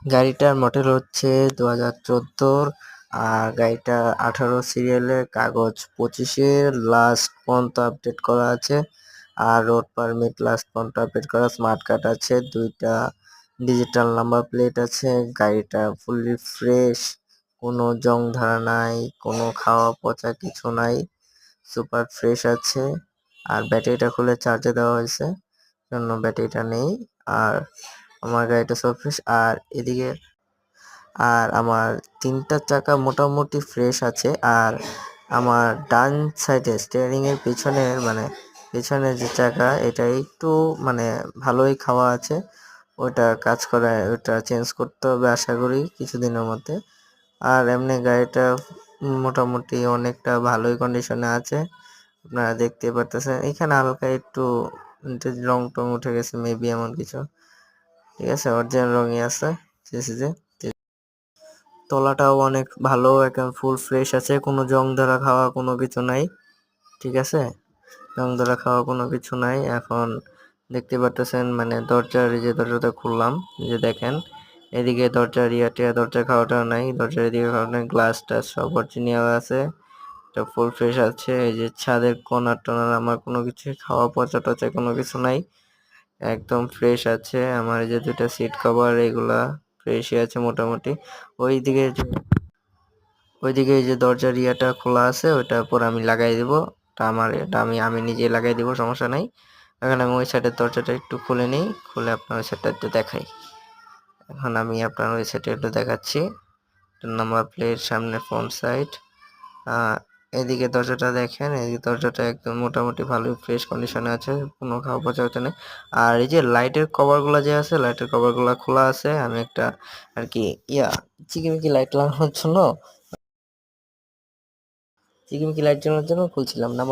গাড়িটার মডেল হচ্ছে 2014 আর গাড়িটা 18 সিরিয়ালের, কাগজ 25-এর, লাস্ট পর্যন্ত আপডেট করা আছে। আর রোড পারমিট লাস্ট পর্যন্ত আপডেট করা, স্মার্ট কার্ড আছে, 2টা ডিজিটাল নাম্বার প্লেট আছে। গাড়িটা ফুললি ফ্রেশ, কোনো জং ধরা নাই, কোনো খাওয়া পচা কিছু নাই, সুপার ফ্রেশ আছে। আর ব্যাটারিটা খুলে চার্জে দেওয়া হয়েছে, জন্য ব্যাটারিটা নেই। আর আমার গাড়িটা সব ফ্রেশ। আর আমার 3টা চাকা মোটামুটি ফ্রেশ আছে। আর আমার ডান সাইডে স্টিয়ারিং এর পিছনে যে চাকা, এটা একটু ভালোই খাওয়া আছে, ওটা কাজ করে, ওটা চেঞ্জ করতে হবে আশা করি কিছুদিনের মধ্যে। আর এমনি গাড়িটা মোটামুটি অনেকটা ভালোই কন্ডিশনে আছে, আপনারা দেখতে পারতেছেন। এখানে হালকা একটু রং টং উঠে গেছে মেবি, এমন কিছু। ঠিক আছে, অরিজিনাল রঙই আছে সিসিতে। তলাটাও অনেক ভালো, একদম ফুল ফ্রেশ আছে, কোনো জং ধরা খাওয়া কোনো কিছু নাই। ঠিক আছে, জং ধরা খাওয়া কোনো কিছু নাই। এখন দেখতে পারতেছেন দরজাটা খুললাম, যে দেখেন এদিকে দরজার দরজা খাওয়াটা নাই, দরজার এদিকে খাওয়া নাই, গ্লাসটা সব অরিজিনাল আছে, এটা ফুল ফ্রেশ আছে। এই যে ছাদের কর্নার টনার আমার কোনো কিছু খাওয়া পচা টচা কোনো কিছু নাই, একদম ফ্রেশ আছে। আমার এই যে 2টা সিট কভার, এগুলা ফ্রেশই আছে মোটামুটি। ওইদিকে যে ওইদিকে এই যে দরজার খোলা আছে, ওইটা পরে আমি লাগাই দিব। এটা আমি নিজেই লাগাই দিব, সমস্যা নাই। এখন আমি ওই সাইডের দরজাটা একটু খুলে নিই, খুলে আপনার ওই সাইডটা একটু দেখাই। এখন আমি আপনার ওই সাইডে একটু দেখাচ্ছি। নাম্বার প্লেট সামনে ফ্রন্ট সাইড। এদিকে দরজাটা দেখেন, এদিকে দরজাটা একদম মোটামুটি ভালোই ফ্রেশ কন্ডিশনে আছে, কোনো খাওয়া পচা হচ্ছে না। আর এই যে লাইটের কভারগুলো যে আছে, লাইটের কভারগুলো খোলা আছে। আমি একটা আর কি চিকিমিকি লাইট লাগানোর জন্য চিকিমিকি লাইট জ্বালানোর জন্য খুলছিলাম না।